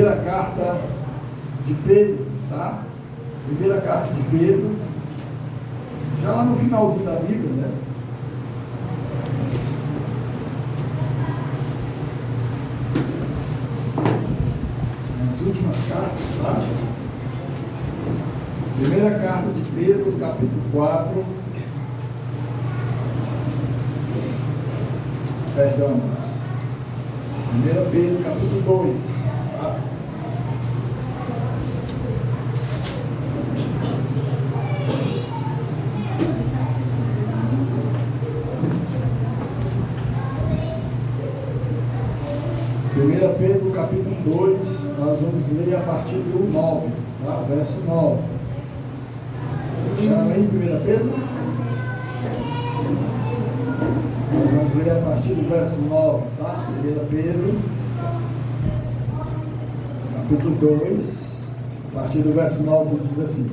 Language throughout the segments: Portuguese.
Primeira carta de Pedro, tá? Primeira carta de Pedro, já lá no finalzinho da Bíblia, né? Nas últimas cartas, tá? Primeira carta de Pedro, capítulo 4. Perdão, 1 Pedro, capítulo 2, tá? Pedro, capítulo 2, nós vamos ler a partir do 9, tá? Verso 9. Já lê em 1 Pedro? Nós vamos ler a partir do verso 9, tá? 1 Pedro, capítulo 2, a partir do verso 9, diz assim: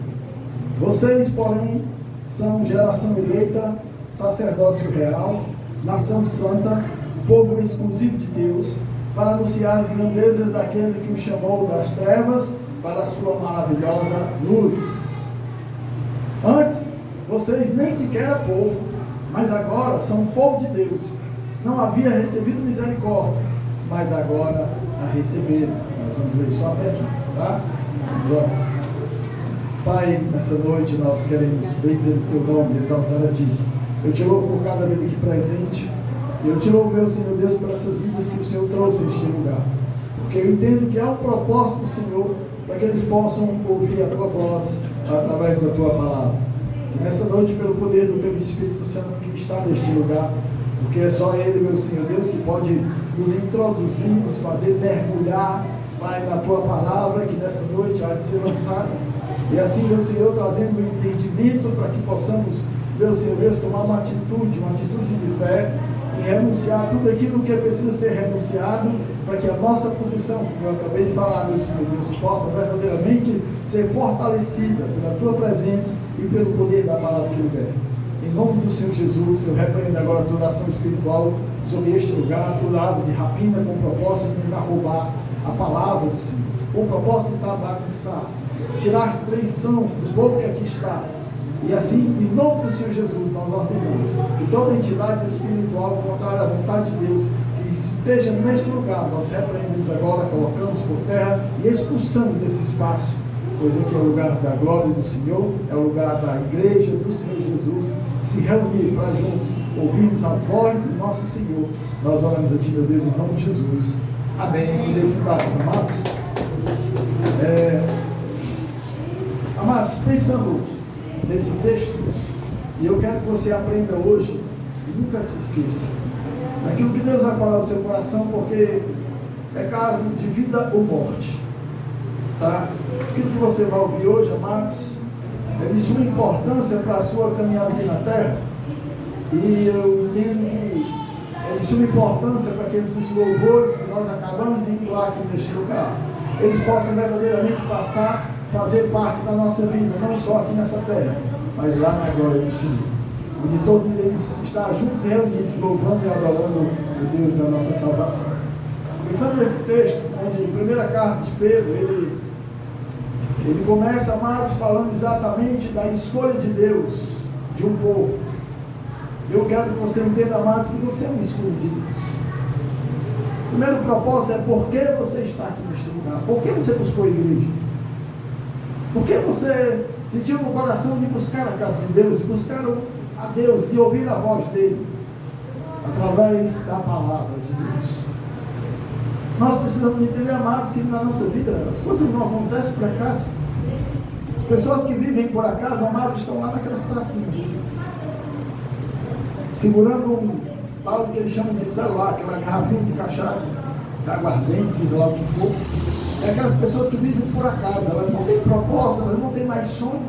Vocês, porém, são geração eleita, sacerdócio real, nação santa, povo exclusivo de Deus, para anunciar as grandezas daquele que o chamou das trevas para a sua maravilhosa luz. Antes, vocês nem sequer eram povo, mas agora são povo de Deus. Não havia recebido misericórdia, mas agora a receberam. Nós vamos ler só até aqui, tá? Pai, nessa noite nós queremos bendizer o teu nome, exaltar a ti. Eu te louvo por cada vida aqui presente. Eu te louvo, meu Senhor Deus, por essas vidas que o Senhor trouxe a este lugar. Porque eu entendo que há um propósito do Senhor para que eles possam ouvir a tua voz através da tua palavra. E nessa noite, pelo poder do teu Espírito Santo que está neste lugar, porque é só Ele, meu Senhor Deus, que pode nos introduzir, nos fazer mergulhar, Pai, na tua palavra, que nessa noite há de ser lançada. E assim, meu Senhor, trazendo um entendimento para que possamos, meu Senhor Deus, tomar uma atitude de fé, e renunciar tudo aquilo que precisa ser renunciado, para que a nossa posição, como eu acabei de falar, meu Senhor Deus, possa verdadeiramente ser fortalecida pela tua presença e pelo poder da palavra que libera. Em nome do Senhor Jesus, eu repreendo agora toda ação espiritual sobre este lugar, toda árvore de rapina com o propósito de tentar roubar a palavra do Senhor, com o propósito de tentar bagunçar, tirar traição do povo que aqui está. E assim, em nome do Senhor Jesus, nós ordenamos que toda entidade espiritual contrária à vontade de Deus que esteja neste lugar, nós repreendemos agora, colocamos por terra e expulsamos desse espaço, pois aqui é o lugar da glória do Senhor, é o lugar da igreja do Senhor Jesus, se reunir para juntos ouvirmos a voz do nosso Senhor. Nós oramos a Ti, meu Deus, em nome de Jesus. Amém. E sentados, amados. Amados, pensando nesse texto, e eu quero que você aprenda hoje e nunca se esqueça daquilo que Deus vai falar no seu coração, porque é caso de vida ou morte, tá? Aquilo que você vai ouvir hoje, amados, é de suma importância para a sua caminhada aqui na terra, e eu entendo que é de suma importância para que esses louvores que nós acabamos de entoar aqui neste lugar, eles possam verdadeiramente fazer parte da nossa vida, não só aqui nessa terra, mas lá na glória do Senhor, onde todos eles estão juntos e reunidos, louvando e adorando o Deus da nossa salvação. Pensando nesse texto, onde a primeira carta de Pedro, ele começa, amados, falando exatamente da escolha de Deus, de um povo. Eu quero que você entenda, amados, que você é um escolhido de Deus. O primeiro propósito é por que você está aqui neste lugar, por que você buscou a igreja. Por que você sentiu no coração de buscar a casa de Deus, de buscar a Deus, de ouvir a voz dele, através da palavra de Deus? Nós precisamos entender, amados, que na nossa vida as coisas não acontecem por acaso. As pessoas que vivem por acaso, amados, estão lá naquelas pracinhas, segurando um tal que eles chamam de celular, aquela garrafinha de cachaça, de aguardente, seja lá o que for. É aquelas pessoas que vivem por acaso, elas não têm propósito, elas não têm mais sonho,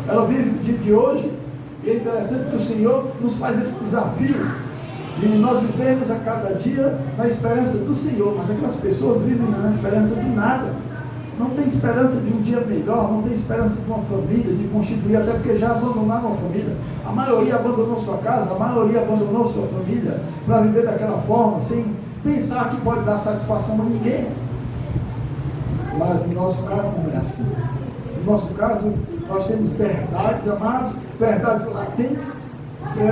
ela vive o dia de hoje. E é interessante que o Senhor nos faz esse desafio de nós vivemos a cada dia na esperança do Senhor, mas aquelas pessoas vivem na esperança de nada, não tem esperança de um dia melhor, não tem esperança de uma família, de constituir, até porque já abandonaram a família. A maioria abandonou sua casa, a maioria abandonou sua família para viver daquela forma, sem pensar que pode dar satisfação a ninguém. Mas no nosso caso não é assim. No nosso caso, nós temos verdades, amados, verdades latentes,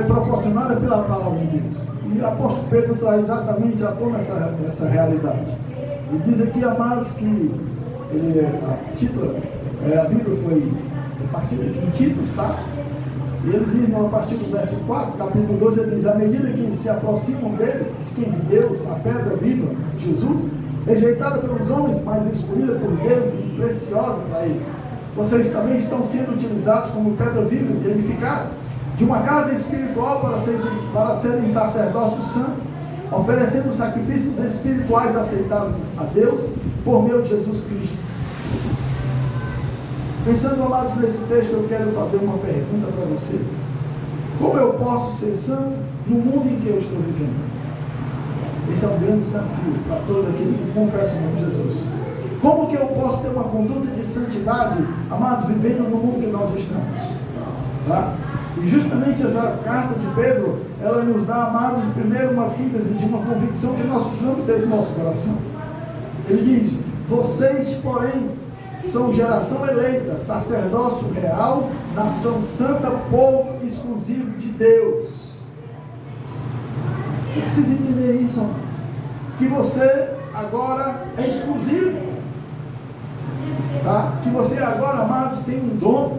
proporcionadas pela palavra de Deus. E o apóstolo Pedro traz exatamente à tona essa realidade. E diz aqui, amados, que a Bíblia foi partida aqui em Títulos, tá? E ele diz, a partir do verso 4, capítulo 12, ele diz: à medida que se aproximam dele, de quem? De Deus, a pedra viva, Jesus, rejeitada pelos homens, mas escolhida por Deus e preciosa para ele, vocês também estão sendo utilizados como pedra viva e edificada, de uma casa espiritual para serem sacerdócio santo, oferecendo sacrifícios espirituais aceitáveis a Deus, por meio de Jesus Cristo. Pensando, amados, nesse texto, eu quero fazer uma pergunta para você. Como eu posso ser santo no mundo em que eu estou vivendo? Esse é um grande desafio para todo aquele que confessa o nome de Jesus. Como que eu posso ter uma conduta de santidade, amados, vivendo no mundo que nós estamos? Tá? E justamente essa carta de Pedro, ela nos dá, amados, primeiro uma síntese de uma convicção que nós precisamos ter no nosso coração. Ele diz: vocês, porém, são geração eleita, sacerdócio real, nação santa, povo exclusivo de Deus. Você precisa entender isso, que você agora é exclusivo, tá? Que você agora, amados, tem um dono,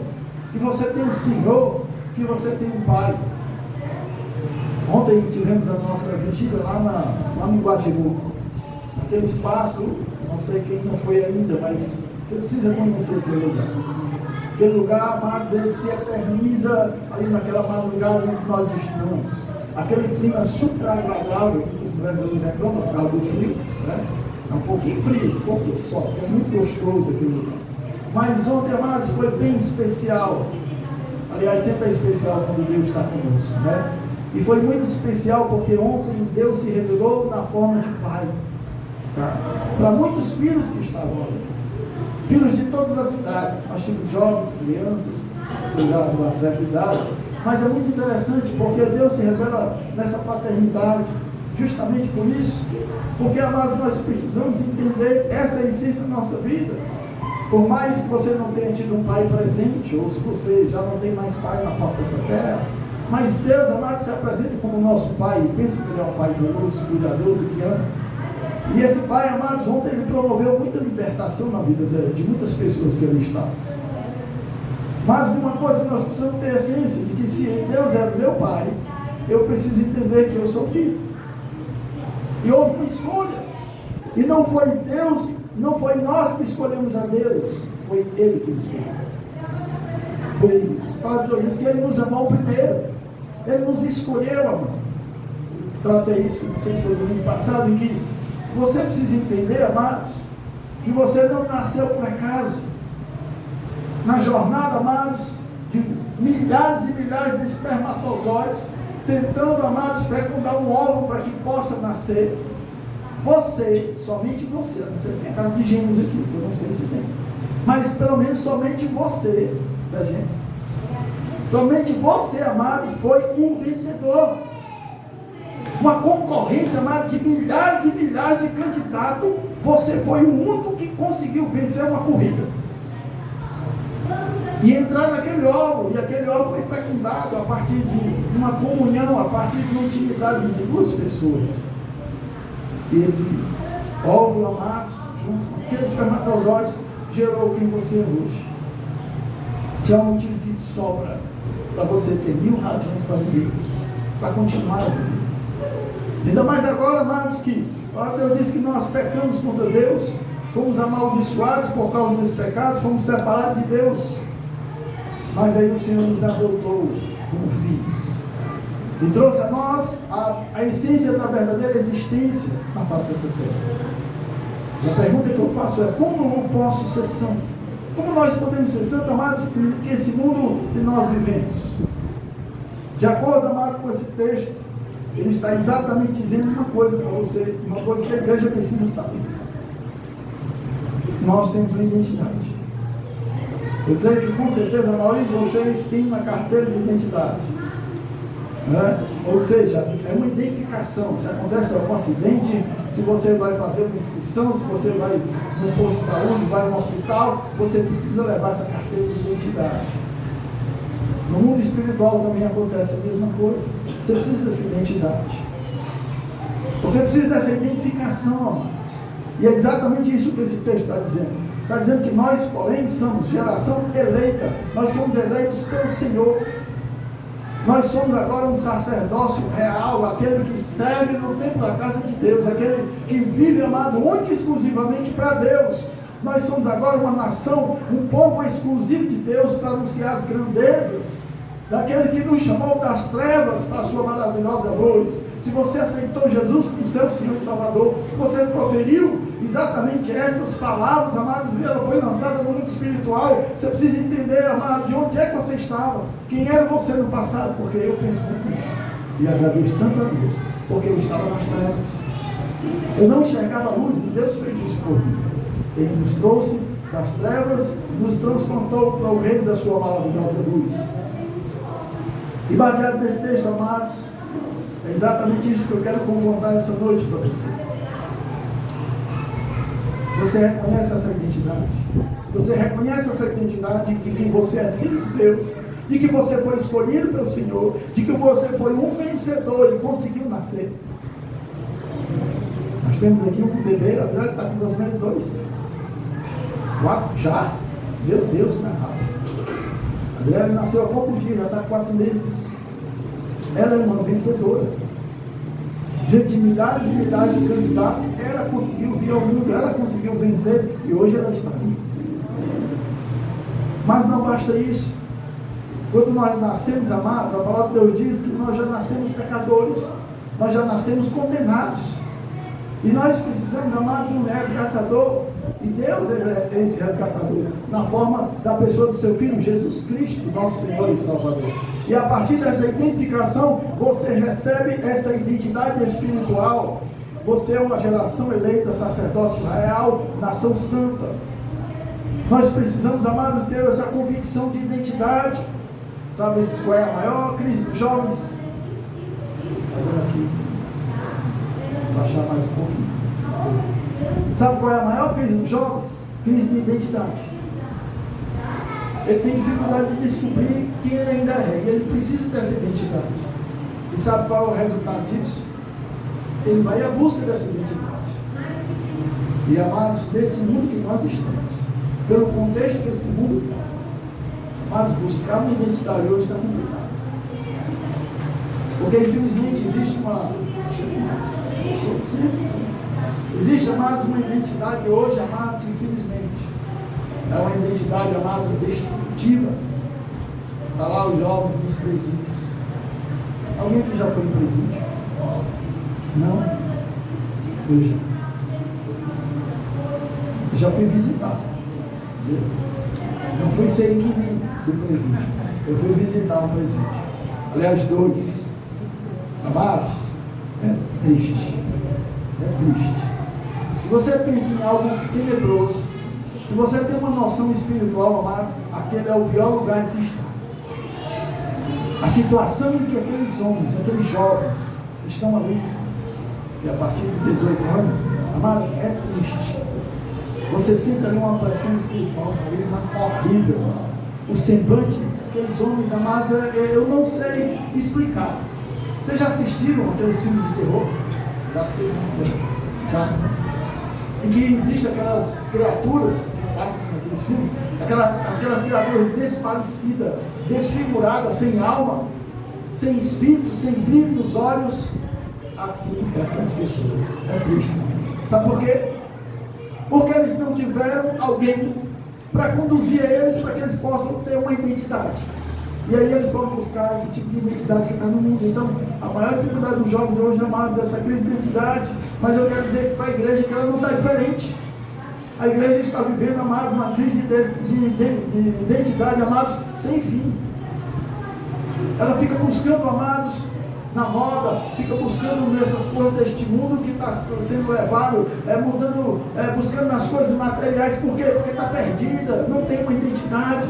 que você tem um Senhor, que você tem um Pai. Ontem tivemos a nossa vigília lá no Guajiru, aquele espaço, não sei quem não foi ainda, mas você precisa conhecer aquele lugar. Aquele lugar, amados, ele se eterniza ali naquela madrugada onde nós estamos. Aquele clima super agradável, que os brasileiros reclamam por causa do frio, né? É um pouquinho frio, um pouquinho só, é muito gostoso aquele lugar. Mas ontem, amados, foi bem especial. Aliás, sempre é especial quando Deus está conosco, né? E foi muito especial porque ontem Deus se revelou na forma de Pai. Tá? Para muitos filhos que estavam ali. Filhos de todas as idades. Nós tínhamos jovens, crianças, pessoas de uma certa idade. Mas é muito interessante porque Deus se revela nessa paternidade. Justamente por isso. Porque, amados, nós precisamos entender essa essência da nossa vida. Por mais que você não tenha tido um pai presente, ou se você já não tem mais pai na face dessa terra, mas Deus, amado, se apresenta como nosso pai, e pensa que ele é um pai zeloso, cuidadoso, que ama. E esse pai, amados, ontem ele promoveu muita libertação na vida de muitas pessoas que ali estavam. Mas uma coisa que nós precisamos ter a ciência, de que se Deus é meu pai, eu preciso entender que eu sou filho. E houve uma escolha. E não foi Deus, não foi nós que escolhemos a Deus, foi Ele que escolheu. Foi Ele. As palavras dizem que Ele nos amou primeiro. Ele nos escolheu, amor. Tratei isso com vocês foi no domingo passado, em que você precisa entender, amados, que você não nasceu por acaso. Na jornada, amados, de milhares e milhares de espermatozoides, tentando, amados, fecundar um óvulo para que possa nascer. Você, somente você, não sei se tem caso de gêmeos aqui, eu não sei se tem, mas pelo menos somente você, da gente, somente você, amado, foi um vencedor. Uma concorrência, amado, de milhares e milhares de candidatos, você foi o único que conseguiu vencer uma corrida. E entrar naquele óvulo, e aquele óvulo foi fecundado a partir de uma comunhão, a partir de uma intimidade de duas pessoas. E esse óvulo, amados, junto com aqueles espermatozoides, gerou quem você é hoje. Que é um motivo de sobra para você ter 1000 razões para viver, para continuar a viver. Ainda mais agora, amados, que Deus disse que nós pecamos contra Deus, fomos amaldiçoados por causa desse pecado, fomos separados de Deus. Mas aí o Senhor nos adotou como filhos. E trouxe a nós a essência da verdadeira existência na face dessa terra. E a pergunta que eu faço é: como eu posso ser santo? Como nós podemos ser santos, amados, que esse mundo que nós vivemos? De acordo, amado, com esse texto, ele está exatamente dizendo uma coisa para você, uma coisa que a igreja precisa saber. Nós temos uma identidade. Eu creio que com certeza a maioria de vocês tem uma carteira de identidade. Né? Ou seja, é uma identificação. Se acontece algum acidente, se você vai fazer uma inscrição, se você vai no posto de saúde, vai no hospital, você precisa levar essa carteira de identidade. No mundo espiritual também acontece a mesma coisa. Você precisa dessa identidade. Você precisa dessa identificação, amados. E é exatamente isso que esse texto está dizendo. Está dizendo que nós, porém, somos geração eleita. Nós somos eleitos pelo Senhor. Nós somos agora um sacerdócio real, aquele que serve no templo da casa de Deus, aquele que vive, amado, única e exclusivamente para Deus. Nós somos agora uma nação, um povo exclusivo de Deus para anunciar as grandezas daquele que nos chamou das trevas para a sua maravilhosa luz. Se você aceitou Jesus como seu Senhor e Salvador, você proferiu exatamente essas palavras, amados, e ela foi lançada no mundo espiritual. Você precisa entender, amado, de onde é que você estava, quem era você no passado, porque eu penso muito nisso. E agradeço tanto a Deus, porque eu estava nas trevas. Eu não enxergava a luz e Deus fez isso por mim. Ele nos trouxe das trevas, nos transplantou para o reino da sua maravilhosa luz. E baseado nesse texto, amados, é exatamente isso que eu quero confrontar essa noite para você. Você reconhece essa identidade? Você reconhece essa identidade de que você é filho de Deus, de que você foi escolhido pelo Senhor, de que você foi um vencedor e conseguiu nascer? Nós temos aqui um bebê, Adriano está com 2 meses e 2. 4 já? Meu Deus, como é rápido. Adriana nasceu há poucos dias, já está com 4 meses. Ela é uma vencedora. Diante de milhares e milhares de candidatos, ela conseguiu vir ao mundo, ela conseguiu vencer e hoje ela está aqui. Mas não basta isso. Quando nós nascemos, amados, a palavra de Deus diz que nós já nascemos pecadores, nós já nascemos condenados. E nós precisamos, amados, de um resgatador. E Deus é esse resgatador, na forma da pessoa do seu Filho, Jesus Cristo, nosso Senhor e Salvador. E a partir dessa identificação, você recebe essa identidade espiritual. Você é uma geração eleita, sacerdócio real, nação santa. Nós precisamos, amados, ter essa convicção de identidade. Sabe qual é a maior crise dos jovens? Olha aqui. Vou baixar mais um pouquinho. Sabe qual é a maior crise dos jovens? Crise de identidade. Ele tem dificuldade de descobrir quem ele ainda é. E ele precisa dessa identidade. E sabe qual é o resultado disso? Ele vai à busca dessa identidade. E amados, desse mundo que nós estamos, pelo contexto desse mundo, amados, buscar uma identidade hoje está complicado. Porque infelizmente existe uma... Existe, amados, uma identidade hoje, amados, infelizmente. É uma identidade, amados, destrutiva. Está lá os jovens nos presídios. Alguém que já foi em presídio? Não? Eu já fui visitar. Não fui ser inquilino do presídio. Eu fui visitar um presídio. Aliás, 2. Amados, é triste. É triste. Se você pensa em algo tenebroso, se você tem uma noção espiritual, amados, aquele é o pior lugar de se estar. A situação em que aqueles homens, aqueles jovens que estão ali, que a partir de 18 anos, amado, é triste. Você sente ali uma pressão espiritual ali, horrível. O semblante daqueles homens, amados, eu não sei explicar. Vocês já assistiram aqueles filmes de terror? Já assistiram? Já. Em que existem aquelas criaturas que passam naqueles filmes, aquelas criaturas desparecidas, desfiguradas, sem alma, sem espírito, sem brilho nos olhos. Assim é aquelas pessoas. É triste. Sabe por quê? Porque eles não tiveram alguém para conduzir eles, para que eles possam ter uma identidade. E aí eles vão buscar esse tipo de identidade que está no mundo. Então, a maior dificuldade dos jovens hoje, amados, é essa crise de identidade. Mas eu quero dizer para a igreja que ela não está diferente. A igreja está vivendo, amados, uma crise de identidade, amados, sem fim. Ela fica buscando, amados, na moda, fica buscando nessas coisas deste mundo que está sendo levado, buscando nas coisas materiais. Por quê? Porque está perdida, não tem uma identidade.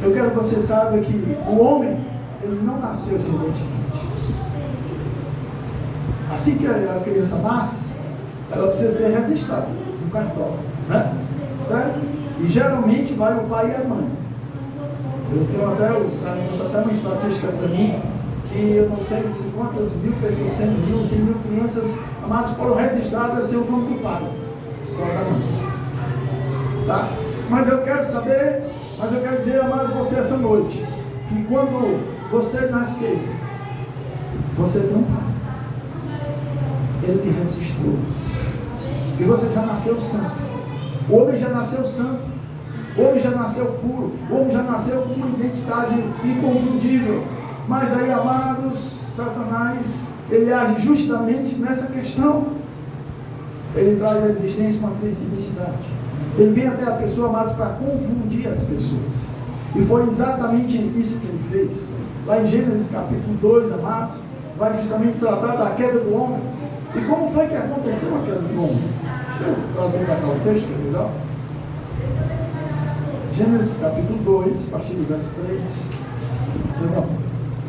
Eu quero que você saiba que o homem, ele não nasceu sem identidade. Assim que a criança nasce, ela precisa ser registrada no cartório, né? Certo? E geralmente vai o pai e a mãe. Eu tenho até, o Sérgio trouxe até uma estatística para mim, que eu não sei se quantas mil pessoas, 100 mil crianças, amados, foram registradas sem o nome do pai, só da mãe. Tá? Mas eu quero dizer, amados, você essa noite, que quando você nascer, você não pai. Ele te registrou. E você já nasceu santo. O homem já nasceu santo. O homem já nasceu puro. O homem já nasceu com uma identidade inconfundível. Mas aí, amados, Satanás, ele age justamente nessa questão. Ele traz à existência uma crise de identidade. Ele vem até a pessoa, amados, para confundir as pessoas. E foi exatamente isso que ele fez. Lá em Gênesis capítulo 2, amados, vai justamente tratar da queda do homem. E como foi que aconteceu a queda do homem? Deixa eu trazer para cá o texto, que é legal. Gênesis capítulo 2, a partir do verso 3. Perdão.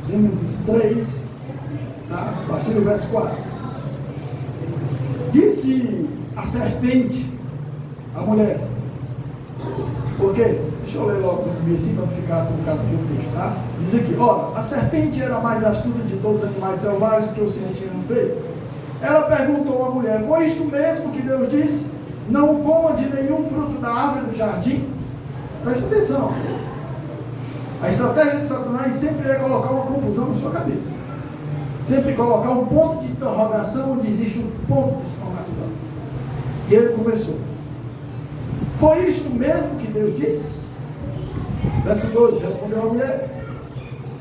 Gênesis 3, tá? A partir do verso 4. Disse a serpente, a mulher. Por quê? Deixa eu ler logo no começo para não ficar truncado aqui o texto, tá? Diz aqui, ora, a serpente era a mais astuta de todos os animais selvagens que o Senhor tinha feito. Ela perguntou à mulher, foi isto mesmo que Deus disse? Não coma de nenhum fruto da árvore do jardim? Preste atenção. A estratégia de Satanás sempre é colocar uma confusão na sua cabeça. Sempre colocar um ponto de interrogação onde existe um ponto de exclamação. E ele começou. Foi isto mesmo que Deus disse? Verso 2, respondeu a mulher.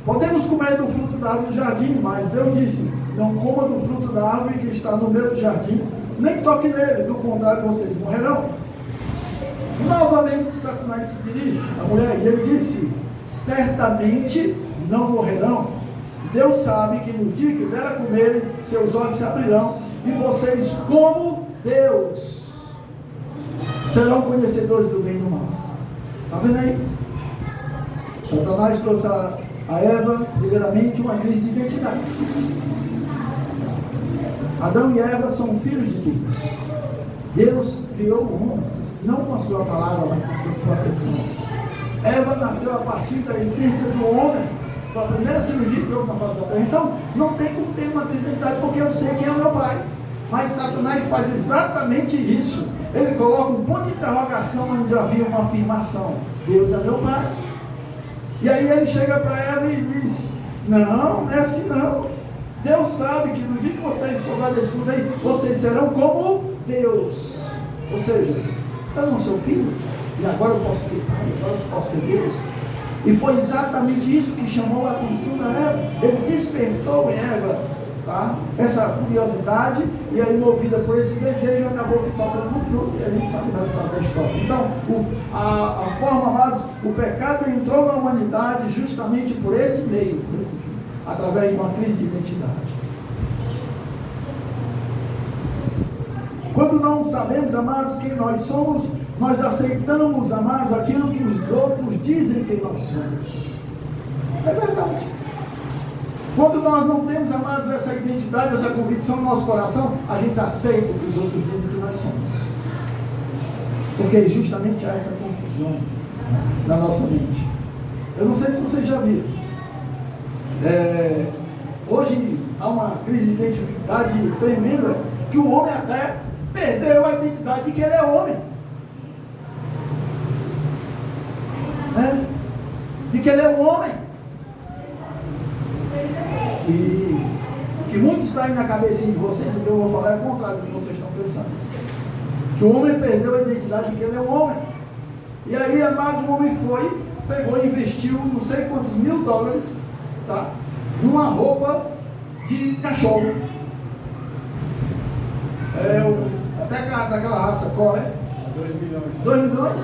Podemos comer do fruto da árvore do jardim, mas Deus disse, não coma do fruto da árvore que está no meio do jardim, nem toque nele, do contrário vocês morrerão. Novamente Satanás se dirige à mulher e ele disse, certamente não morrerão. Deus sabe que no dia que dela comerem, seus olhos se abrirão, e vocês, como Deus, serão conhecedores do bem e do mal. Está vendo aí? Satanás trouxe a Eva, primeiramente, uma crise de identidade. Adão e Eva são filhos de Deus. Deus criou o homem, não com a sua palavra, mas com as suas próprias mãos. Eva nasceu a partir da essência do homem. Foi a primeira cirurgia que houve na face da terra. Então, não tem como ter uma crise de identidade, porque eu sei quem é o meu pai. Mas Satanás faz exatamente isso. Ele coloca um ponto de interrogação onde havia uma afirmação. Deus é meu pai. E aí ele chega para ela e diz, não é assim não. Deus sabe que no dia que vocês provarem desse fruto aí, vocês serão como Deus. Ou seja, eu não sou filho, e agora eu posso ser pai, agora eu posso ser Deus. E foi exatamente isso que chamou a atenção da Eva. Ele despertou em Eva, tá? Essa curiosidade, e aí movida por esse desejo, acabou que tocando no fruto, e a gente sabe o resultado da história. Então, a forma, amados, o pecado entrou na humanidade justamente por esse meio, por esse fim, através de uma crise de identidade. Quando não sabemos, amados, quem nós somos, nós aceitamos, amados, aquilo que os outros dizem quem nós somos. É verdade. Quando nós não temos, amados, essa identidade, essa convicção no nosso coração, a gente aceita o que os outros dizem que nós somos. Porque justamente há essa confusão na nossa mente. Eu não sei se vocês já viram. Hoje há uma crise de identidade tremenda, que o homem até perdeu a identidade de que ele é homem. De que ele é um homem. E o que muitos está aí na cabecinha de vocês, o que eu vou falar é o contrário do que vocês estão pensando. Que o homem perdeu a identidade de que ele é um homem. E aí, amado, o homem foi, pegou e investiu não sei quantos $1.000, tá? Numa roupa de cachorro. Até daquela raça, qual é? 2 milhões. 2 milhões.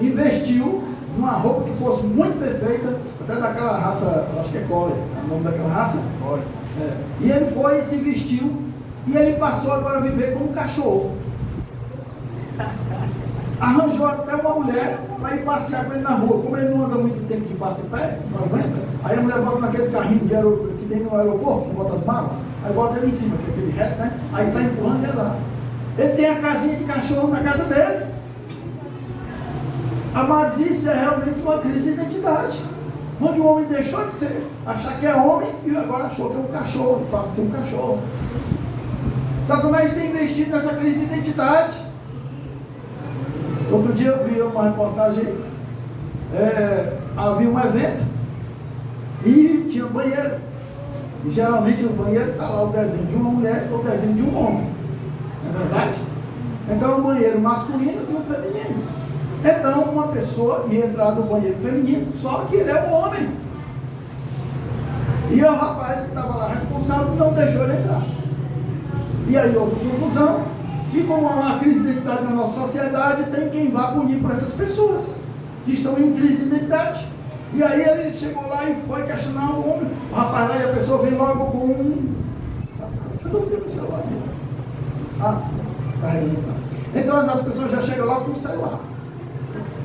Investiu numa roupa que fosse muito perfeita, até daquela raça, acho que é Collie, é o nome daquela raça? Collie. E ele foi, se vestiu, e ele passou agora a viver como cachorro. Arranjou até uma mulher para ir passear com ele na rua. Como ele não anda muito tempo de bater pé, não aguenta, aí a mulher bota naquele carrinho de aeroporto que tem no aeroporto, que bota as malas, aí bota ele em cima, que é aquele reto, né? Aí sai empurrando e é lá. Ele tem a casinha de cachorro na casa dele. Amados, isso é realmente uma crise de identidade. Onde o homem deixou de ser, achar que é homem e agora achou que é um cachorro, passa a ser um cachorro. Satanás tem investido nessa crise de identidade. Outro dia eu vi uma reportagem, havia um evento e tinha um banheiro. E geralmente no banheiro está lá o desenho de uma mulher ou o desenho de um homem. Não é verdade? Então é um banheiro masculino e um feminino. Então uma pessoa ia entrar no banheiro feminino, só que ele é um homem. E o rapaz que estava lá responsável não deixou ele entrar. E aí houve confusão. E como há uma crise de identidade na nossa sociedade, tem quem vá punir por essas pessoas que estão em crise de identidade. E aí ele chegou lá e foi questionar o homem. O rapaz lá e a pessoa vem logo com um... Eu não tenho o celular aqui. Carregando. Então as pessoas já chegam lá com o celular.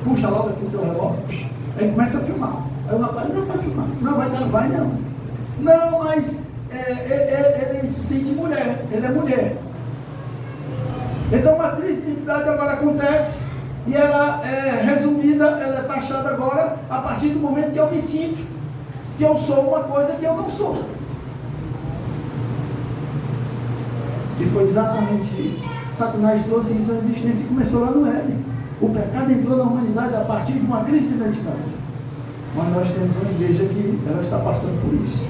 Puxa logo aqui seu relógio. Aí começa a filmar. Aí o rapaz, não vai filmar. Não, vai não. Não, mas ele se sente mulher. Ele é mulher. Então uma crise de identidade agora acontece. E ela é resumida, ela é taxada agora a partir do momento que eu me sinto que eu sou uma coisa que eu não sou. E foi exatamente Satanás trouxe isso à existência e começou lá no Éden. O pecado entrou na humanidade a partir de uma crise de identidade. Mas nós temos uma igreja que ela está passando por isso.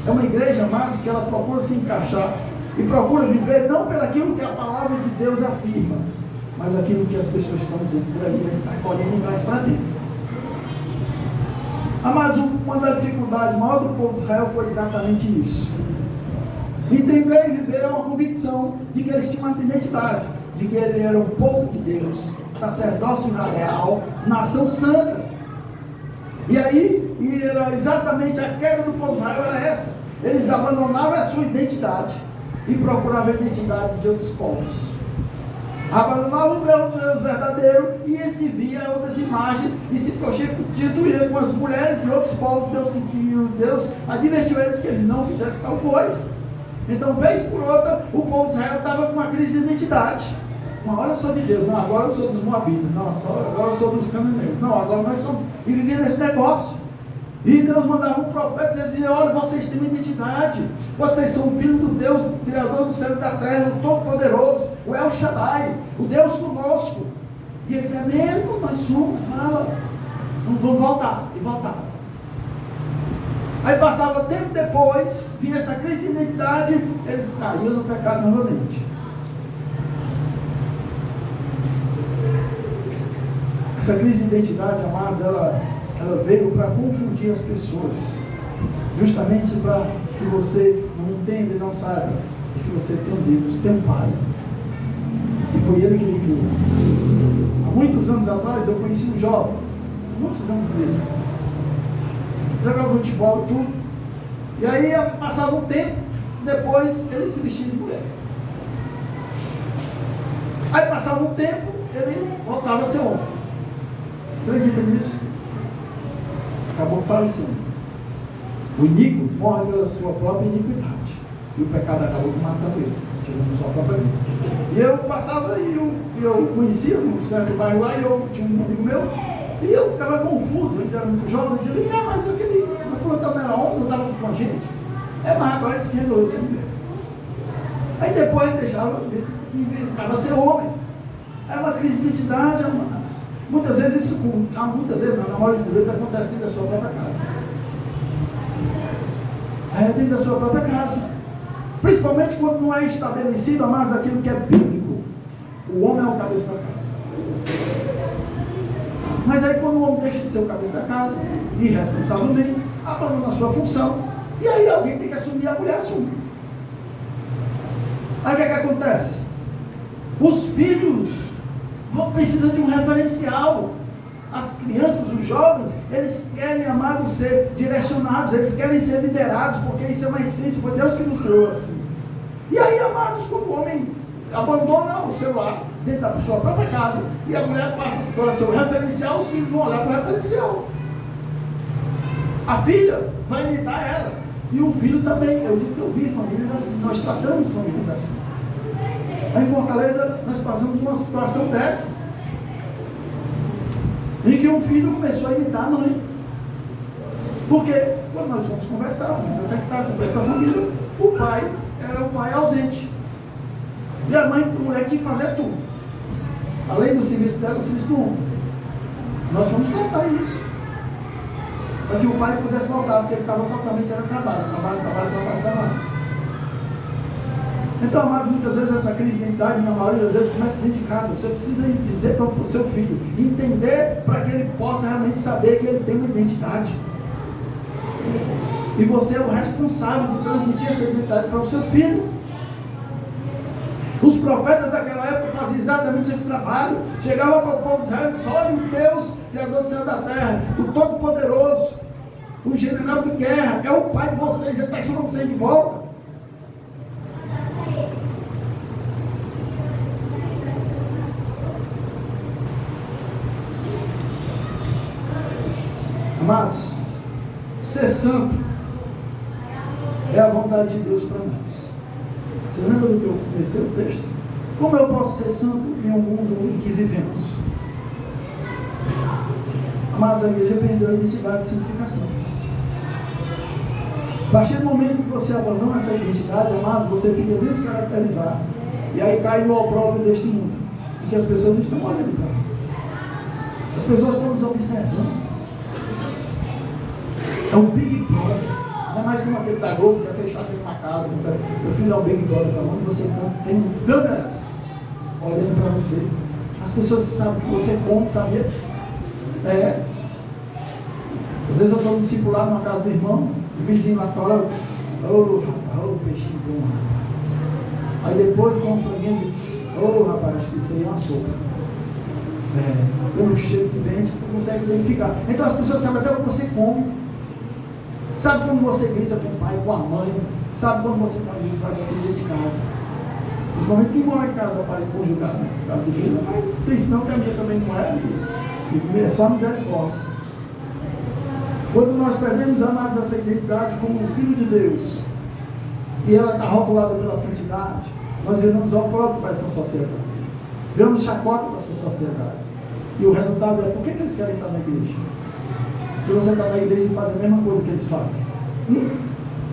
É uma igreja, amados, que ela procura se encaixar e procura viver não pelaquilo que a palavra de Deus afirma, mas aquilo que as pessoas estão dizendo por aí, ele está colhendo e traz para dentro. Amados, uma das dificuldades maior do povo de Israel foi exatamente isso. Entender e viver uma convicção de que eles tinham uma identidade, de que ele era um povo de Deus, sacerdócio real, nação santa. E aí, e era exatamente a queda do povo de Israel era essa. Eles abandonavam a sua identidade e procuravam a identidade de outros povos. Abandonavam o Deus verdadeiro e exibia outras imagens e se prostituía com as mulheres de outros povos. Deus advertiu eles que eles não fizessem tal coisa. Então, vez por outra, o povo de Israel estava com uma crise de identidade. Uma hora eu sou de Deus, não, agora eu sou dos Moabitas, não, agora eu sou dos cananeus, não, agora nós somos. E vivia nesse negócio. E Deus mandava um profeta e dizia: olha, vocês têm uma identidade, vocês são filhos do Deus, do Criador do céu e da terra, o Todo-Poderoso, o El Shaddai, o Deus conosco. E eles diziam: mesmo, nós somos, fala, vamos voltar, e voltar. Aí passava tempo depois, vinha essa crise de identidade, eles caíam no pecado novamente. Essa crise de identidade, amados, ela veio para confundir as pessoas, justamente para que você não entenda e não saiba que você tem um Deus, tem um Pai, e foi Ele que lhe criou. Há muitos anos atrás eu conheci um jovem, muitos anos mesmo, jogava futebol e tudo, e aí passava um tempo, depois ele se vestia de mulher. Aí passava um tempo, ele voltava a ser homem. Acredita nisso? Acabou falecendo. O iníquo morre pela sua própria iniquidade. E o pecado acabou matando ele, tirando sua própria vida. E eu passava e eu conhecia um certo bairro lá, e eu tinha um amigo meu, e eu ficava confuso, eu era muito jovem, eu dizia: mas aquele fulano não era homem, não estava com a gente. Mas agora ele disse que resolveu ser mulher. Aí depois ele deixava e ficava ser homem. É uma crise de identidade, amados. Muitas vezes isso, muitas vezes, não, na maioria das vezes acontece dentro da sua própria casa. Dentro da sua própria casa. Principalmente quando não é estabelecido, amados, aquilo que é bíblico. O homem é o cabeça da casa. Mas aí quando o homem deixa de ser o cabeça da casa, irresponsavelmente, abandona a sua função, e aí alguém tem que assumir, a mulher assume. Aí o que é que acontece? Os filhos precisam de um referencial. As crianças, os jovens, eles querem, amados, ser direcionados, eles querem ser liderados, porque isso é uma essência, foi Deus que nos criou assim. E aí, amados, quando o homem abandona o celular dentro da sua própria casa, e a mulher passa a ser o referencial, os filhos vão olhar para o referencial. A filha vai imitar ela. E o filho também. Eu digo que eu vi famílias assim, nós tratamos famílias assim. Aí em Fortaleza nós passamos uma situação dessa, em que um filho começou a imitar a mãe. Porque quando nós fomos conversar, até que estava com essa família, o pai era um pai ausente. E a mãe, o moleque tinha que fazer tudo. Além do serviço dela, o serviço do homem. Nós fomos tratar isso. Para que o pai pudesse voltar, porque ele estava totalmente era trabalho. Então, amados, muitas vezes essa crise de identidade, na maioria das vezes, começa dentro de casa. Você precisa dizer para o seu filho, entender para que ele possa realmente saber que ele tem uma identidade. E você é o responsável de transmitir essa identidade para o seu filho. Os profetas daquela época faziam exatamente esse trabalho. Chegavam para o povo de Israel e diziam: olha, o Deus, Criador do céu e da terra, o Todo-Poderoso, o general de guerra, é o pai de vocês, ele está chamando vocês de volta. Amados, ser santo é a vontade de Deus para nós. Você lembra do que eu comecei o texto? Como eu posso ser santo em um mundo em que vivemos? Amados, a igreja perdeu a identidade de santificação. A partir do momento que você abandona essa identidade, amado, você fica descaracterizado. E aí cai no opróbrio deste mundo. Porque as pessoas estão olhando para nós. As pessoas estão nos observando. É um Big Brother. Não é mais como aquele da Globo que é fechado dentro de uma casa. Eu fui dar um Big Brother para onde você tem câmeras olhando para você. As pessoas sabem que você come, sabia? Às vezes eu estou no discipulado na casa do irmão, o vizinho lá fora, rapaz, peixinho bom, rapaz. Aí depois, com o franguinho, rapaz, acho que isso aí é uma sopa. Pelo cheiro que vende, você consegue identificar. Então as pessoas sabem até o que você come. Sabe quando você grita com o pai, com a mãe? Sabe quando você faz isso, faz aquilo dentro de casa? Principalmente quem mora em casa para conjugar, né? Casa de vida, mas não tem isso não, que a minha também não é. E é só misericórdia. Quando nós perdemos, amados, essa identidade como um filho de Deus, e ela está rotulada pela santidade, nós viramos opróbrio para essa sociedade. Viramos chacota para essa sociedade. E o resultado é, por que eles querem estar na igreja? Se você está na igreja e faz a mesma coisa que eles fazem.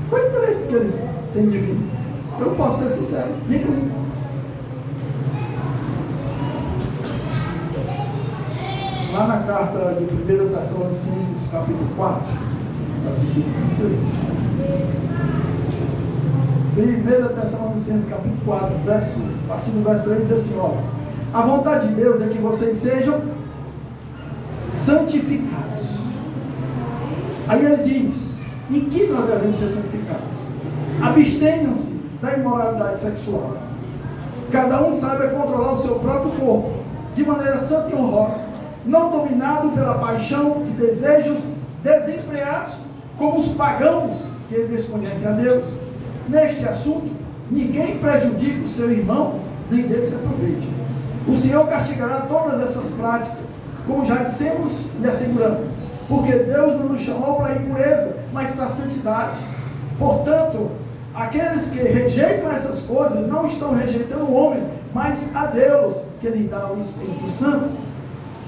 Qual é o interesse que eles têm de vir? Eu posso ser sincero, nenhum. Lá na carta de 1 Tessalonicenses, capítulo 4, versículo 6. 1 Tessalonicenses, capítulo 4, a partir do verso 3, diz assim: ó, a vontade de Deus é que vocês sejam santificados. Aí ele diz, em que nós devemos ser santificados? Abstenham-se da imoralidade sexual. Cada um saiba controlar o seu próprio corpo, de maneira santa e honrosa, não dominado pela paixão de desejos desenfreados, como os pagãos que desconhecem a Deus. Neste assunto, ninguém prejudique o seu irmão, nem dele se aproveite. O Senhor castigará todas essas práticas, como já dissemos e asseguramos. Porque Deus não nos chamou para a impureza, mas para a santidade. Portanto, aqueles que rejeitam essas coisas não estão rejeitando o homem, mas a Deus, que lhe dá o Espírito Santo.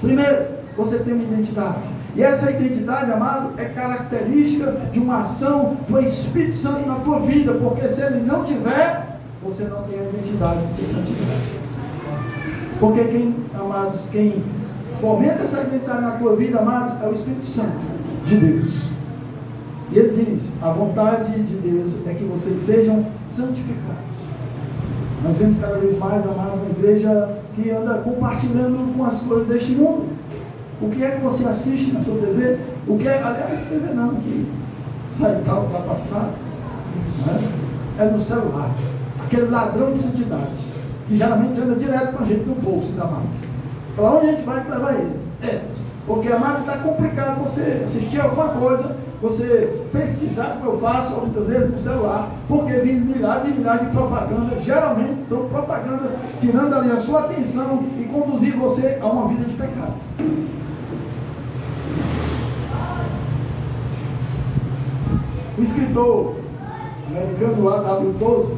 Primeiro, você tem uma identidade. E essa identidade, amado, é característica de uma ação do Espírito Santo na tua vida. Porque se ele não tiver, você não tem a identidade de santidade. Porque quem fomenta essa identidade na tua vida, amados, é o Espírito Santo de Deus. E ele diz, a vontade de Deus é que vocês sejam santificados. Nós vemos cada vez mais, amados, uma igreja que anda compartilhando com as coisas deste mundo. O que é que você assiste na sua TV? O que é, aliás, TV não, que sai tal ultrapassado, né? É no celular. Aquele ladrão de santidade, que geralmente anda direto com a gente no bolso, ainda mais. Para onde a gente vai levar ele? Porque, amado, está complicado você assistir alguma coisa, você pesquisar, como eu faço muitas vezes no celular, porque vem milhares e milhares de propaganda, geralmente são propaganda tirando ali a sua atenção e conduzir você a uma vida de pecado. O escritor americano A.W. Tozer,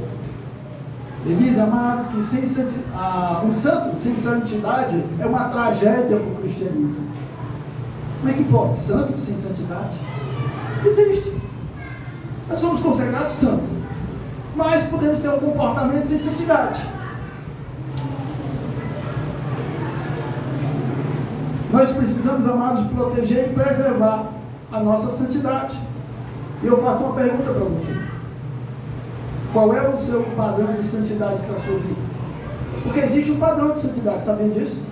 ele diz, amados, que um santo sem santidade é uma tragédia para o cristianismo. Como é que pode? Santo sem santidade? Existe. Nós somos consagrados santos, mas podemos ter um comportamento sem santidade. Nós precisamos, amados, proteger e preservar a nossa santidade. E eu faço uma pergunta para você. Qual é o seu padrão de santidade para a sua vida? Porque existe um padrão de santidade, sabia disso?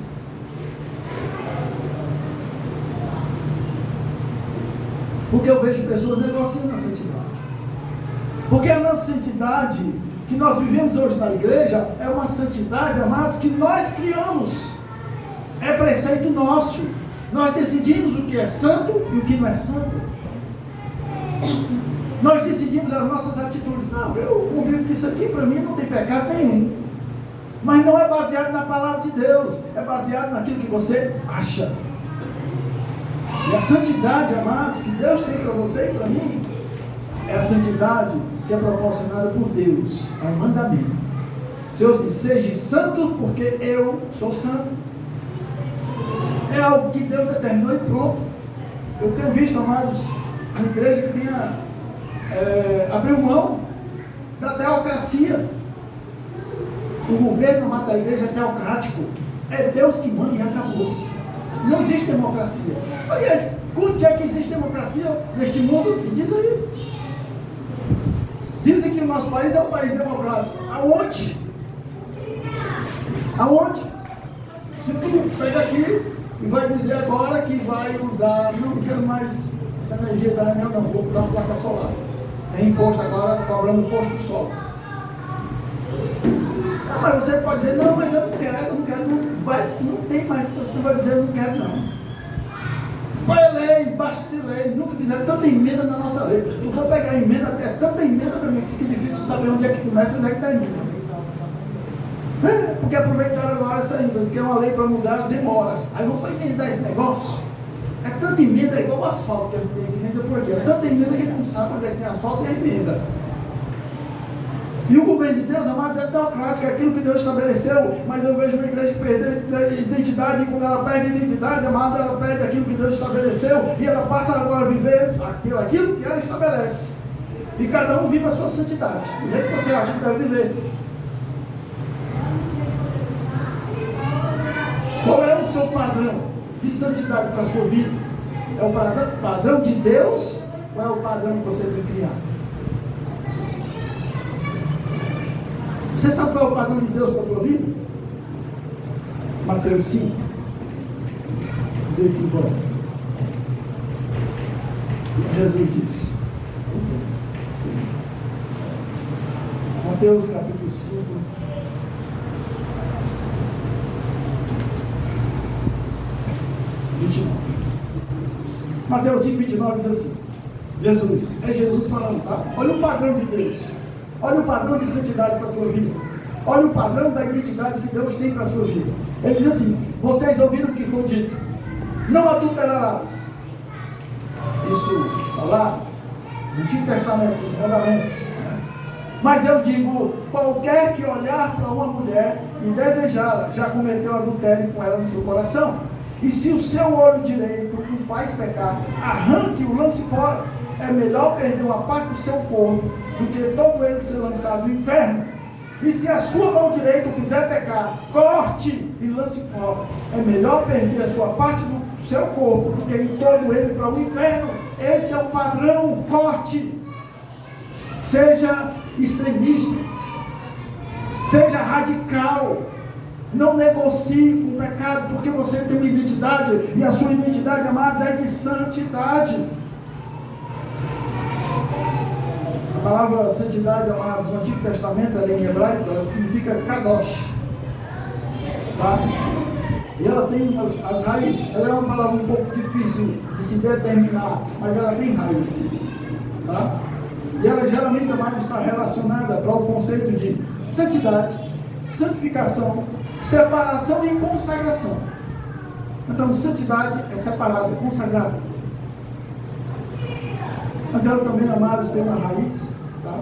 Porque eu vejo pessoas negociando a santidade. Porque a nossa santidade que nós vivemos hoje na igreja é uma santidade, amados, que nós criamos. É preceito nosso. Nós decidimos o que é santo e o que não é santo. Nós decidimos as nossas atitudes. Não, eu convivo que isso aqui para mim não tem pecado nenhum. Mas não é baseado na palavra de Deus. É baseado naquilo que você acha. E a santidade, amados, que Deus tem para você e para mim, é a santidade que é proporcionada por Deus. É um mandamento. Deus diz, seja santo porque eu sou santo. É algo que Deus determinou e pronto. Eu tenho visto, amados, uma igreja que tenha abriu mão da teocracia. O governo da igreja é teocrático. É Deus que manda e acabou-se. Não existe democracia. Aliás, onde é que existe democracia neste mundo? Me diz aí. Dizem que o nosso país é um país democrático. Aonde? Aonde? Se tu pega aqui e vai dizer agora que vai usar, não quero mais essa energia da ANEL, não, vou usar uma placa solar. Tem imposto agora, cobrando imposto do sol. Não, mas você pode dizer, não, mas eu não quero, não tem mais, tu vai dizer, eu não quero não. Vai lei, baixa-se lei, nunca fizeram tanta emenda na nossa lei. Tu for pegar a emenda, é tanta emenda para mim que fica difícil saber onde é que começa e onde é que está a emenda. Porque aproveitaram agora essa emenda, que é uma lei para mudar, demora. Aí vamos para emendar esse negócio. É tanta emenda, é igual o asfalto que a gente tem aqui, ainda por aqui. É tanta emenda que a gente não sabe onde é que tem asfalto e a emenda. E o governo de Deus, amados, é teocrático, é aquilo que Deus estabeleceu, mas eu vejo uma igreja que perde a identidade, e quando ela perde a identidade, amada, ela perde aquilo que Deus estabeleceu, e ela passa agora a viver aquilo que ela estabelece. E cada um vive a sua santidade, do jeito que você acha que deve viver. Qual é o seu padrão de santidade para a sua vida? É o padrão de Deus ou é o padrão que você tem criado? Você sabe qual é o padrão de Deus para a tua vida? Mateus 5. Dizer que bom. Jesus disse. Mateus capítulo 5. Mateus 5, 29 diz assim. Jesus, é Jesus falando, tá? Olha o padrão de Deus. Olha o padrão de santidade para a tua vida. Olha o padrão da identidade que Deus tem para a sua vida. Ele diz assim, vocês ouviram o que foi dito, não adulterarás. Isso está lá no Antigo Testamento, nos mandamentos. Mas eu digo, qualquer que olhar para uma mulher e desejá-la, já cometeu adultério com ela no seu coração. E se o seu olho direito o faz pecar, arranque-o, lance fora. É melhor perder uma parte do seu corpo do que todo ele ser lançado no inferno. E se a sua mão direita o fizer pecar, corte e lance fora. É melhor perder a sua parte do seu corpo do que ir todo ele para o inferno. Esse é o padrão, corte. Seja extremista, seja radical. Não negocie com o pecado, porque você tem uma identidade, e a sua identidade, amados, é de santidade. A palavra santidade, amados, no Antigo Testamento, ela em hebraico, ela significa kadosh, tá? E ela tem as raízes, ela é uma palavra um pouco difícil de se determinar, mas ela tem raízes, tá? E ela geralmente, amados, está relacionada para o conceito de santidade, santificação, separação e consagração. Então, santidade é separada, é consagrada. Mas ela também, amados, tem uma raiz, tá?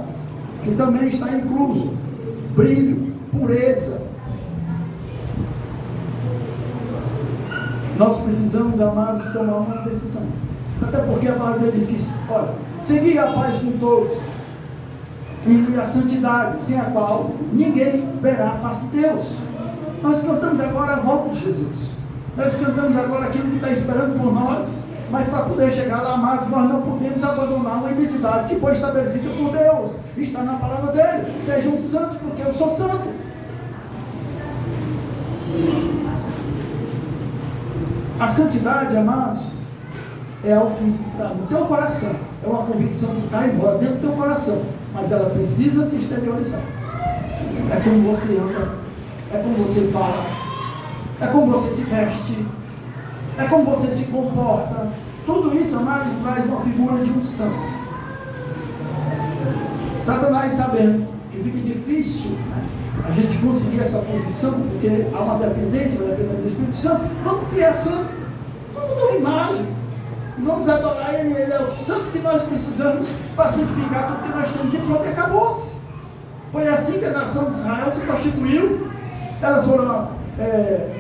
que também está incluso brilho, pureza. Nós precisamos, amados, tomar uma decisão. Até porque a palavra diz que, olha, seguir a paz com todos e a santidade, sem a qual ninguém verá a face de Deus. Nós cantamos agora a volta de Jesus. Nós cantamos agora aquilo que está esperando por nós. Mas para poder chegar lá, amados, nós não podemos abandonar uma identidade que foi estabelecida por Deus. Está na palavra dele. Sejam santos porque eu sou santo. A santidade, amados, é algo que está no teu coração. É uma convicção que está embora dentro do teu coração. Mas ela precisa se exteriorizar. É como você anda, é como você fala, é como você se veste, é como você se comporta. Tudo isso, amados, traz uma figura de um santo. Satanás, sabendo que fica difícil, né, a gente conseguir essa posição, porque há uma dependência do Espírito Santo, vamos criar santo, vamos dar uma imagem, vamos adorar ele, ele é o santo que nós precisamos para santificar tudo que nós temos e pronto, acabou-se. Foi assim que a nação de Israel se constituiu. Elas foram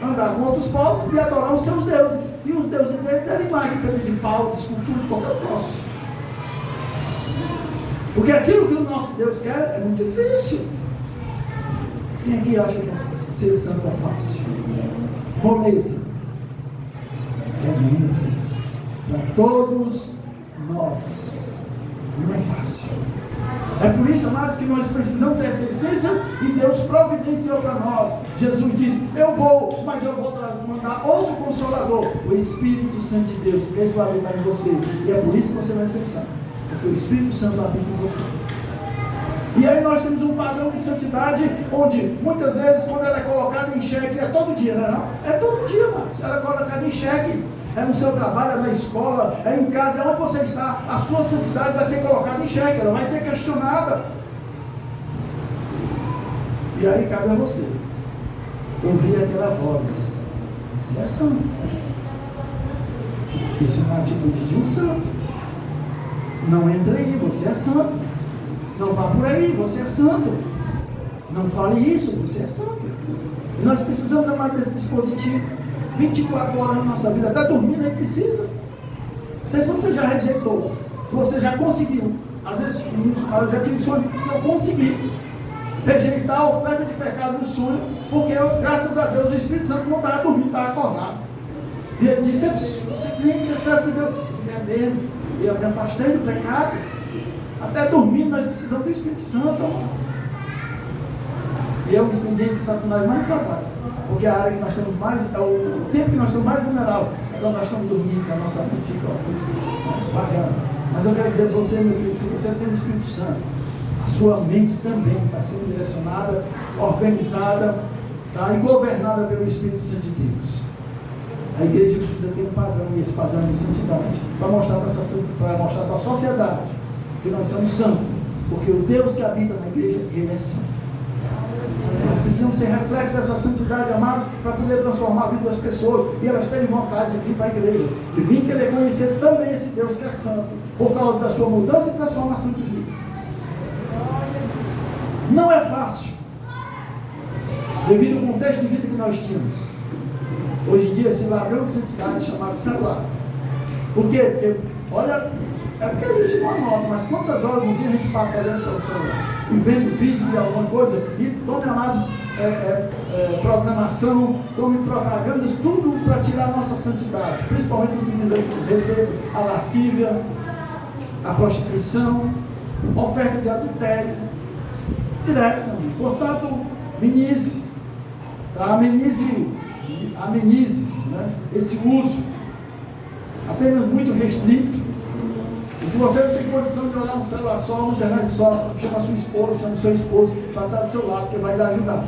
andar com outros povos e adorar os seus deuses. E os deuses deles eram imagem feita de pau, de escultura, de qualquer troço. Porque aquilo que o nosso Deus quer é muito difícil. Quem aqui acha que ser santo é fácil? Moleza. É muito. Para todos nós. Não é fácil. É por isso, amados, que nós precisamos dessa essência e Deus providenciou para nós. Jesus disse, eu vou, mas eu vou mandar outro Consolador, o Espírito Santo de Deus, esse vai habitar em você. E é por isso que você vai ser santo, porque o Espírito Santo habita em você. E aí nós temos um padrão de santidade, onde muitas vezes, quando ela é colocada em xeque, é todo dia, não é não? É todo dia, amados. Ela é colocada em xeque. É no seu trabalho, é na escola, é em casa, é onde você está. A sua santidade vai ser colocada em xeque, ela vai ser questionada. E aí cabe a você ouvir aquela voz. Você é santo. Isso é uma atitude de um santo. Não entre aí, você é santo. Não vá por aí, você é santo. Não fale isso, você é santo. E nós precisamos dar mais desse dispositivo. 24 horas na nossa vida, até dormindo a gente precisa. Não sei se você já rejeitou, se você já conseguiu. Às vezes eu já tive sonho que eu consegui rejeitar a oferta de pecado no sonho, porque eu, graças a Deus, o Espírito Santo não estava dormindo, estava acordado. E ele disse, você crente, você sabe que Deus é mesmo. E eu me afastei do pecado. Até dormindo nós precisamos do Espírito Santo. E é o expediente que Satanás mais trabalha. Porque a área que nós estamos mais, é o tempo que nós estamos mais vulneráveis, é quando nós estamos dormindo, que a nossa mente fica vagando. Mas eu quero dizer para você, meu filho, se você tem o Espírito Santo, a sua mente também está sendo direcionada, organizada, tá, e governada pelo Espírito Santo de Deus. A igreja precisa ter um padrão, e esse padrão é de santidade, para mostrar para a sociedade que nós somos santos, porque o Deus que habita na igreja, ele é santo. Nós precisamos ser reflexos dessa santidade, amados, para poder transformar a vida das pessoas e elas terem vontade de vir para a igreja, de vir querer conhecer também esse Deus que é santo, por causa da sua mudança e transformação de vida. Não é fácil, devido ao contexto de vida que nós tínhamos. Hoje em dia, esse ladrão de santidade chamado celular. Por quê? Porque, olha, é porque a gente não anota, mas quantas horas no dia a gente passa olhando para o celular? E vendo vídeo de alguma coisa, e tome amados, programação, tome propagandas, tudo para tirar a nossa santidade, principalmente no que diz respeito à lascívia, à prostituição, oferta de adultério, direto. Portanto, amenize, tá? amenize, né? Esse uso, apenas muito restrito. E se você não tem condição de olhar um celular só, uma internet só, chama a sua esposa, chama o seu esposo para estar do seu lado, que vai lhe ajudar.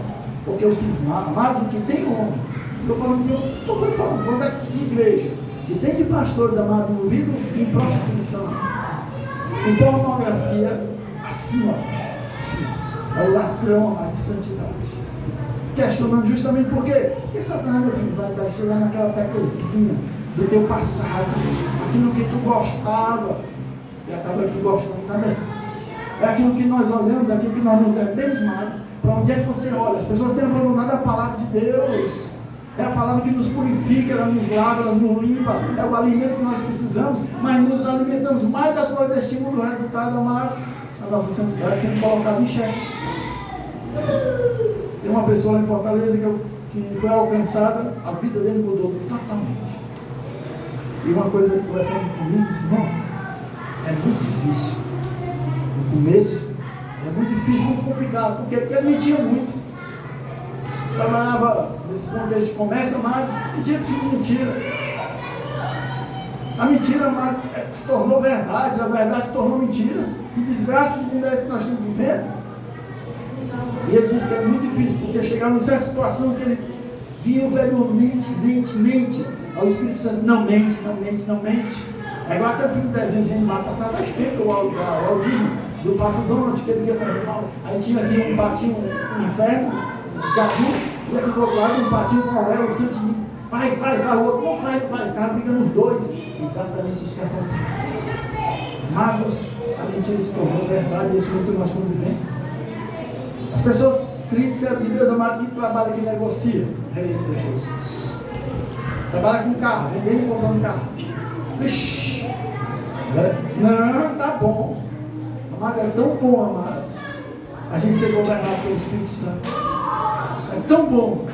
Porque o que, amado, o que tem homem, estou falando de igreja, e tem de pastores, amados, envolvidos em prostituição, em pornografia, assim, é o ladrão, amado, de santidade. Questionando justamente por quê? Porque Satanás, meu filho, vai chegar naquela teclazinha do teu passado, aquilo que tu gostava, e acaba aqui gostando também. é aquilo que nós olhamos, aquilo que nós não devemos mais. Para onde é que você olha? As pessoas têm abandonado a palavra de Deus. É a palavra que nos purifica, ela nos lava, ela nos limpa, é o alimento que nós precisamos, mas nos alimentamos mais das coisas deste mundo. O resultado, amados, a nossa santidade sendo colocada em xeque. Tem uma pessoa lá em Fortaleza que foi alcançada, a vida dele mudou totalmente. E uma coisa que conversando comigo, disse: não, é muito difícil. No começo, é muito difícil, muito complicado, porque ele mentia muito. Trabalhava nesse contexto de comércio, amado, mentia por mentira. A mentira, amado, se tornou verdade, a verdade se tornou mentira. Que desgraça de mundo é esse que nós estamos vivendo? E ele disse que é muito difícil, porque chegava nessa situação que ele via o velho mente, ao Espírito Santo: não mente, não mente, não mente. É igual aquele filme de desenho animado, passava faz tempo, o Aldismo, do Pato Donald, que ele ia fazer mal. Aí tinha aqui um patinho, um inferno, de adulto, e aqui do outro lado um patinho com Aurélio, o Santinho. Vai, o outro não faz, ficava brigando os dois. Exatamente isso que acontece. Amados, a mentira se tornou verdade, esse mundo que nós estamos vivendo. As pessoas crentes servos de Deus, amado, que trabalha, que negocia. Eita Jesus. Trabalha com carro, vendendo e comprando carro. Ixi. Não, tá bom. Amado, é tão bom, amados, a gente ser governado pelo Espírito Santo. É tão bom.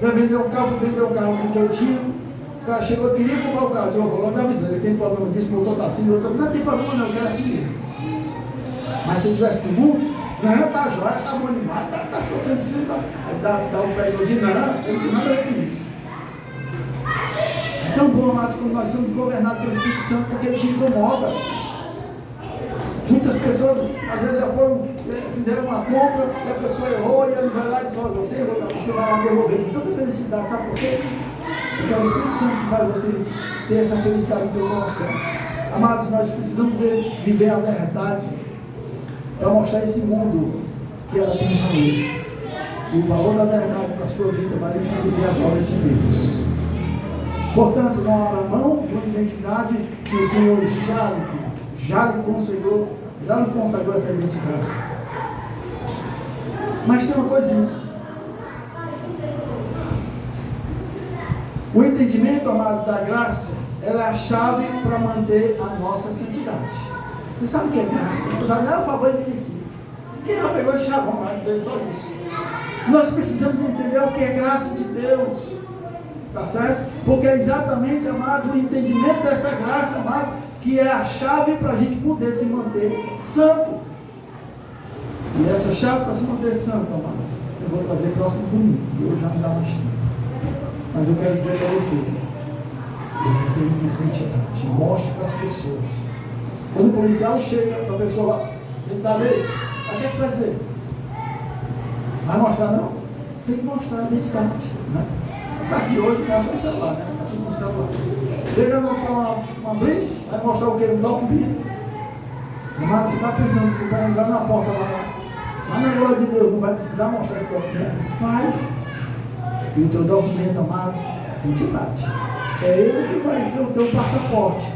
Para vender um carro, que eu tinha. O cara chegou, eu queria comprar o carro. Eu vou logo avisando, ele tem problema disso, o motor está assim, o outro não tem problema não, eu quero assim mesmo. Mas se eu tivesse com mundo, não, tá jóia, tá bom demais, tá show, você não precisa dar um pé de não, você não tem nada a ver com isso. É tão bom, amados, quando nós somos governados pelo Espírito Santo, porque ele te incomoda. Muitas pessoas, às vezes, já fizeram uma compra, e a pessoa errou, e ele vai lá e diz: olha, você errou, você vai lá devolver com tanta felicidade. Sabe por quê? Porque é o Espírito Santo que faz você ter essa felicidade no teu coração. Amados, nós precisamos viver a verdade para mostrar esse mundo que ela tem valor. E o valor da verdade para a sua vida vai lhe conduzir à glória de Deus. Portanto, não abra mão de uma identidade que o Senhor já lhe consagrou essa identidade. Mas tem uma coisinha. O entendimento, amado, da graça, ela é a chave para manter a nossa santidade. Você sabe o que é graça? Você sabe, não, favor e merecia. Quem já pegou de chavão vai dizer só isso. Nós precisamos entender o que é graça de Deus. Tá certo? Porque é exatamente, amado, o entendimento dessa graça, amado, que é a chave para a gente poder se manter santo. E essa chave para se manter santo, amados, eu vou trazer próximo domingo, que hoje já não dá mais tempo. Mas eu quero dizer para você tem uma identidade, mostre para as pessoas. Quando o policial chega para a pessoa lá, ele está ali, o que é que vai dizer? Vai mostrar não? Tem que mostrar a identidade, né? Está aqui hoje, mostra o celular, né? Está tudo no celular. Chegando para uma blitz, vai mostrar o que? Ele dá um pito. Mas você está pensando que vai entrar na porta lá na glória de Deus, não vai precisar mostrar esse documento? Vai. E o teu documento, amados, é santidade. É ele que vai ser o teu passaporte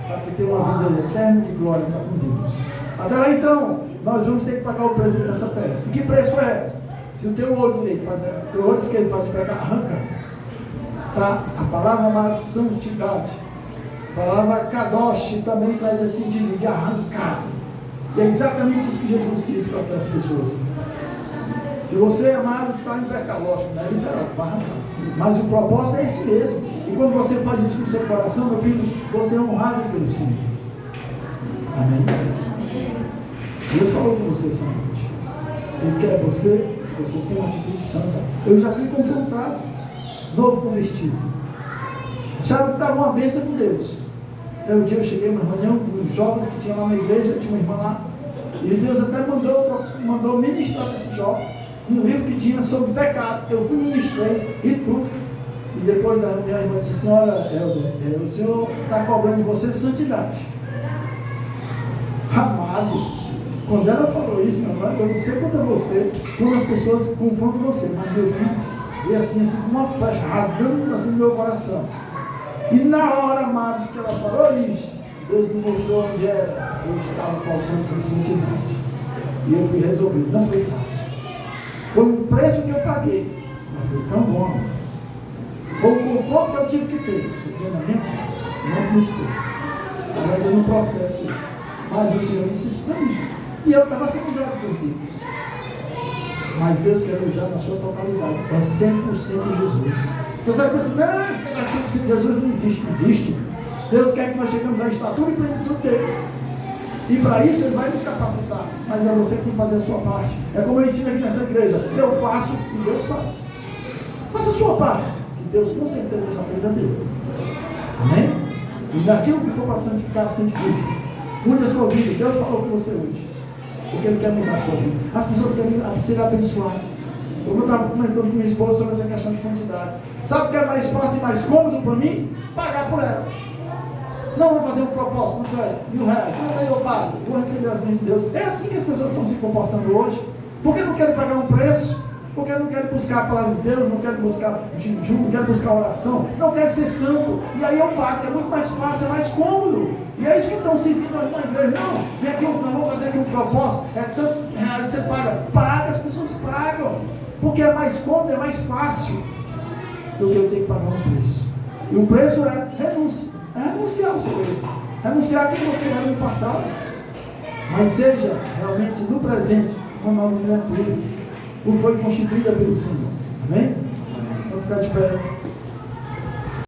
para que tenha uma vida eterna de glória com Deus. Até lá então, nós vamos ter que pagar o preço dessa terra. E que preço é? Se o teu olho direito fazer, o teu olho esquerdo faz pegar, arranca. Tá? A palavra amada santidade. A palavra kadosh também traz esse sentido de arrancar. E é exatamente isso que Jesus disse para aquelas pessoas. Se você, amado, está em pecado, lógico, não é literal, vai arrancar. Mas o propósito é esse mesmo. E quando você faz isso no seu coração, meu filho, você é honrado pelo Senhor. Amém? Deus falou com você essa noite. Ele quer você tem uma atitude santa. Eu já fui confrontado, novo convertido. Achava que estava uma bênção com Deus. Até um dia eu cheguei numa reunião com os jovens que tinham lá na igreja, tinha uma irmã lá, e Deus até mandou ministrar para esse jovem um livro que tinha sobre pecado. Eu fui ministrei e tudo. E depois da reunião a irmã disse: senhora Helder, o senhor está cobrando de você santidade. Amado, quando ela falou isso, meu irmão, eu não sei contra você, quando as pessoas confrontam você, mas meu filho veio assim com uma flecha, rasgando assim no meu coração. E na hora, amados, que ela falou isso, Deus me mostrou onde era. Eu estava faltando com santidade. E eu fui resolvido. Não foi fácil. Foi o preço que eu paguei. Mas foi tão bom, irmãos. Foi o conforto que eu tive que ter. Porque na minha casa, não me esposa. Eu ainda no processo. Mas o Senhor disse isso para mim. E eu estava sendo usado por Deus. Mas Deus quer me usar na sua totalidade. É 100% Jesus. Se você diz assim, não, esse negócio 100% Jesus não existe. Existe. Deus quer que nós cheguemos à estatura e plenitude dele. E para isso Ele vai nos capacitar. Mas é você que tem que fazer a sua parte. É como eu ensino aqui nessa igreja. Eu faço e Deus faz. Faça a sua parte. Que Deus com certeza já fez a dele. Amém? E naquilo que for para santificar, santifique. Cuide da sua vida. Deus falou com você hoje. Porque Ele quer mudar a sua vida. As pessoas querem ser abençoadas. Eu estava comentando com minha esposa sobre essa questão de santidade. Sabe o que é mais fácil e mais cômodo para mim? Pagar por ela. Não vou fazer um propósito, não é? R$1.000. Não, eu pago. Vou receber as bênçãos de Deus. É assim que as pessoas estão se comportando hoje. Porque não querem pagar um preço. Porque não querem buscar a palavra de Deus. Não querem buscar jejum. Não querem buscar oração. Não querem ser santo. E aí eu pago. É muito mais fácil, é mais cômodo. E é isso que estão servindo na igreja. Não, vem aqui, nós vamos fazer aqui um propósito. É tantos reais você paga. Paga, as pessoas pagam. Porque é mais cômodo, é mais fácil do que eu ter que pagar um preço. E o preço é renúncia. É renunciar ao seu erro. Renunciar a quem você era no passado. Mas seja realmente no presente uma nova criatura. Como foi constituída pelo Senhor. Amém? Vamos ficar de pé.